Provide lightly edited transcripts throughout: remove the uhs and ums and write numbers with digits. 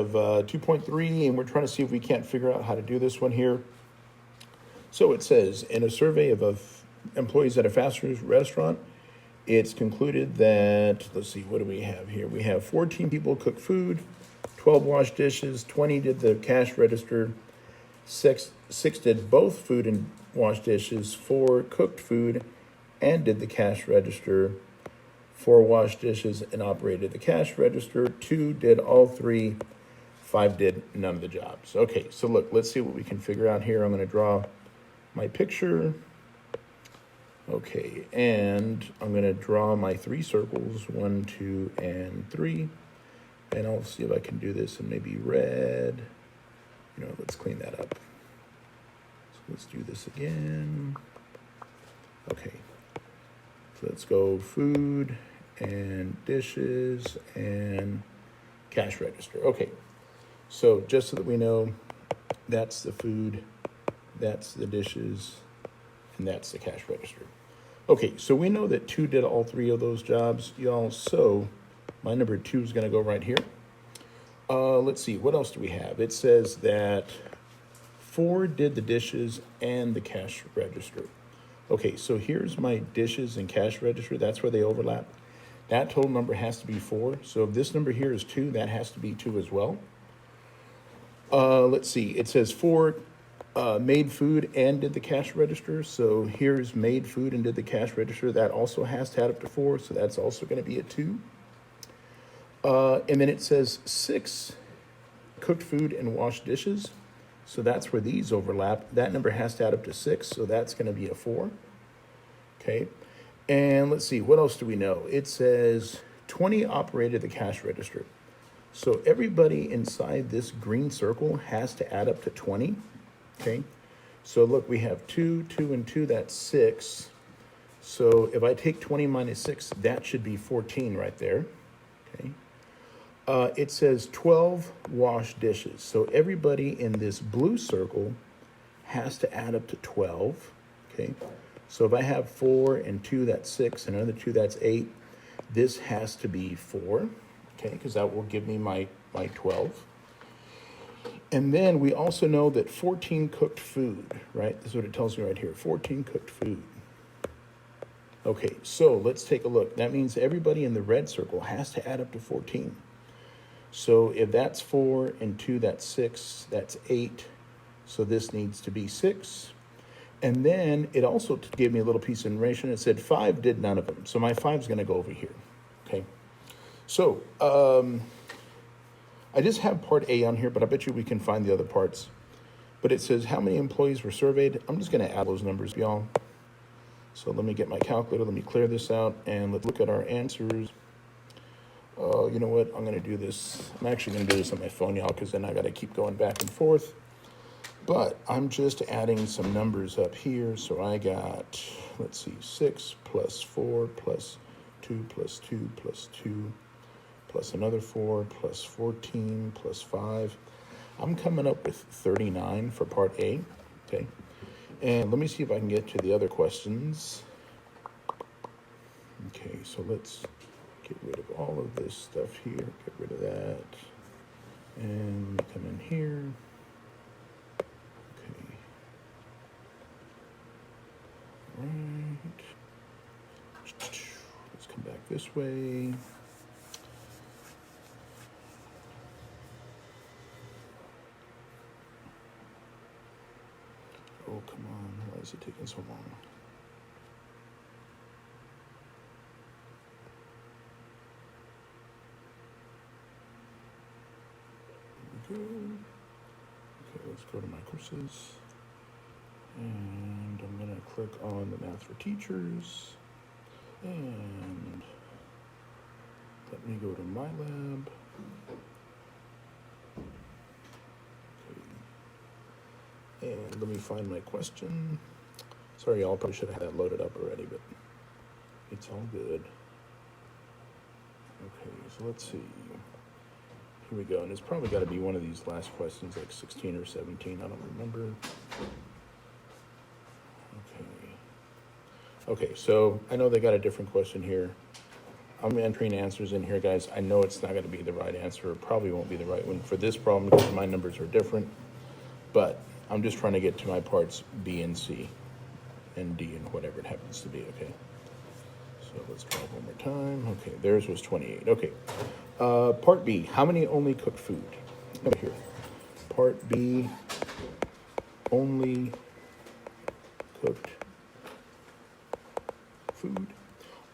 of 2.3, and we're trying to see if we can't figure out how to do this one here. So it says, in a survey of employees at a fast food restaurant, it's concluded that, let's see, what do we have here? We have 14 people cooked food, 12 washed dishes, 20 did the cash register, six did both food and washed dishes, 4 cooked food and did the cash register, 4 washed dishes and operated the cash register, 2 did all 3, 5 did none of the jobs. Okay, so look, let's see what we can figure out here. I'm going to draw my picture. Okay, and I'm going to draw my 3 circles, 1, 2, and 3. And I'll see if I can do this in maybe red. You know, let's clean that up. So let's do this again. Okay, so let's go food and dishes and cash register. Okay, so just so that we know, that's the food, that's the dishes, and that's the cash register. Okay, so we know that 2 did all 3 of those jobs, y'all. So my number 2 is going to go right here. Let's see, what else do we have? It says that 4 did the dishes and the cash register. Okay, so here's my dishes and cash register. That's where they overlap. That total number has to be 4. So if this number here is 2, that has to be 2 as well. Let's see, it says 4 made food and did the cash register. So here's made food and did the cash register. That also has to add up to 4, so that's also going to be a 2. And then it says 6 cooked food and washed dishes. So that's where these overlap. That number has to add up to 6, so that's going to be a 4. Okay. And let's see, what else do we know? It says 20 operated the cash register. So everybody inside this green circle has to add up to 20. Okay. So look, we have 2, 2, and 2, that's 6. So if I take 20 minus 6, that should be 14 right there. Okay. It says 12 washed dishes. So everybody in this blue circle has to add up to 12. Okay. So if I have 4 and 2, that's 6, and another 2, that's 8. This has to be 4. Okay, because that will give me my 12. And then we also know that 14 cooked food, right? This is what it tells me right here, 14 cooked food. Okay, so let's take a look. That means everybody in the red circle has to add up to 14. So if that's 4 and 2, that's 6, that's 8. So this needs to be 6. And then it also gave me a little piece of information. It said 5 did none of them. So my 5 is going to go over here, okay? So I just have part A on here, but I bet you we can find the other parts. But it says how many employees were surveyed. I'm just going to add those numbers, y'all. So let me get my calculator. Let me clear this out, and let's look at our answers. You know what? I'm going to do this. I'm actually going to do this on my phone, y'all, because then I got to keep going back and forth. But I'm just adding some numbers up here. So I got, let's see, 6 plus 4 plus 2 plus 2 plus 2 plus another 4 plus 14 plus 5. I'm coming up with 39 for part A, okay? And let me see if I can get to the other questions. Okay, so let's get rid of all of this stuff here. Get rid of that. And come in here. Okay. All right. Let's come back this way. Oh, come on. Why is it taking so long? There we go. Okay, let's go to my courses. And I'm going to click on the Math for Teachers. And let me go to my lab. And let me find my question. Sorry, y'all, probably should have had that loaded up already, but it's all good. Okay, so let's see. Here we go, and it's probably got to be one of these last questions, like 16 or 17, I don't remember. Okay. Okay, so I know they got a different question here. I'm entering answers in here, guys. I know it's not gonna be the right answer, it probably won't be the right one for this problem because my numbers are different, but I'm just trying to get to my parts B and C and D and whatever it happens to be, okay? So let's try one more time. Okay, theirs was 28, okay. Part B, how many only cooked food? Over here. Part B, only cooked food.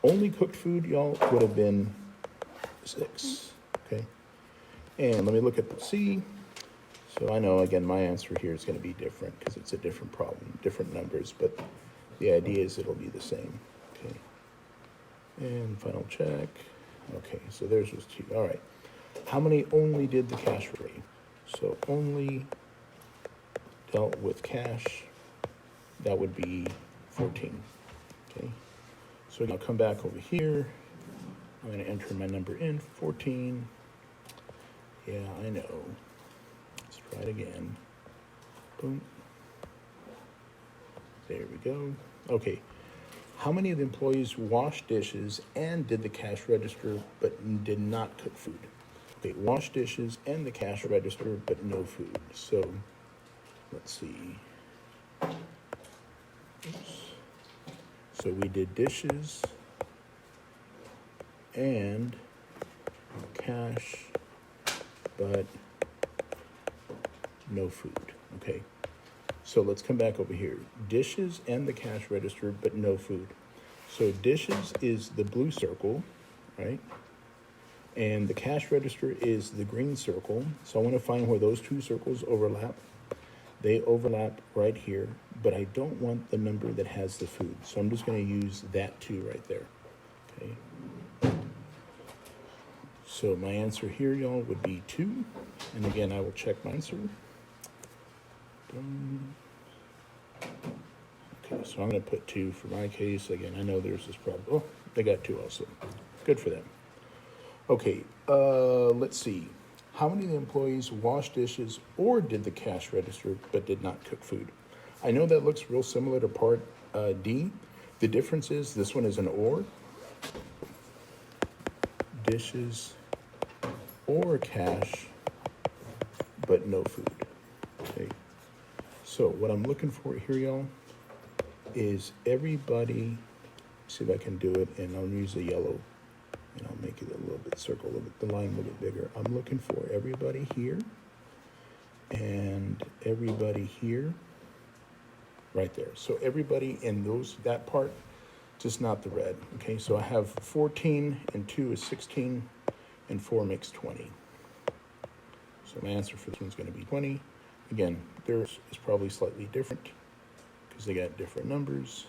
Only cooked food, y'all, would have been 6, okay? And let me look at the C. So I know, again, my answer here is going to be different because it's a different problem, different numbers, but the idea is it'll be the same, okay? And final check. Okay, so theirs was 2. All right. How many only did the cash rate? So only dealt with cash, that would be 14, okay? So I'll come back over here. I'm going to enter my number in, 14. Yeah, I know. Let's try it again. Boom. There we go. Okay. How many of the employees washed dishes and did the cash register but did not cook food? Okay, washed dishes and the cash register but no food. So let's see. Oops. So we did dishes and cash but no food. Okay. So let's come back over here. Dishes and the cash register, but no food. So dishes is the blue circle, right? And the cash register is the green circle. So I want to find where those two circles overlap. They overlap right here, but I don't want the number that has the food. So I'm just going to use that 2 right there, okay? So my answer here, y'all, would be 2. And again, I will check my answer. Okay, so I'm going to put 2 for my case. Again, I know there's this problem. Oh, they got 2 also. Good for them. Okay, let's see. How many of the employees washed dishes or did the cash register but did not cook food? I know that looks real similar to part D. The difference is this one is an or. Dishes or cash but no food. Okay. So what I'm looking for here, y'all, is everybody, see if I can do it, and I'll use the yellow, and I'll make it a little bit, circle a little bit, the line a little bit bigger. I'm looking for everybody here, and everybody here, right there. So everybody in that part, just not the red, okay? So I have 14, and 2 is 16, and 4 makes 20. So my answer for this one's gonna be 20. Again, theirs is probably slightly different because they got different numbers.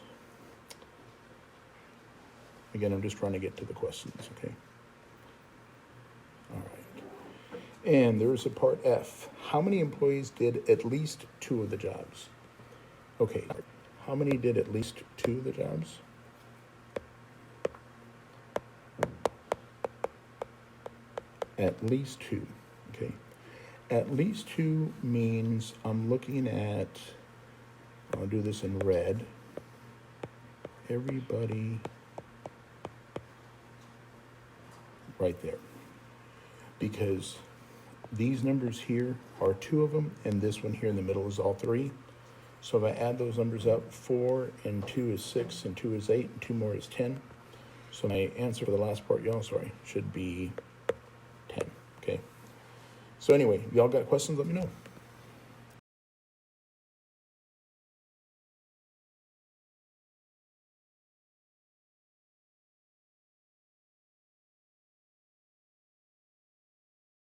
Again, I'm just trying to get to the questions, okay? All right. And there's a part F. How many employees did at least 2 of the jobs? Okay, how many did at least 2 of the jobs? At least 2, okay? At least 2 means I'm looking at, I'll do this in red. Everybody right there. Because these numbers here are 2 of them, and this one here in the middle is all 3. So if I add those numbers up, 4 and 2 is 6, and 2 is 8, and 2 more is 10. So my answer for the last part, y'all, sorry, should be 10, okay? So anyway, y'all got questions, let me know.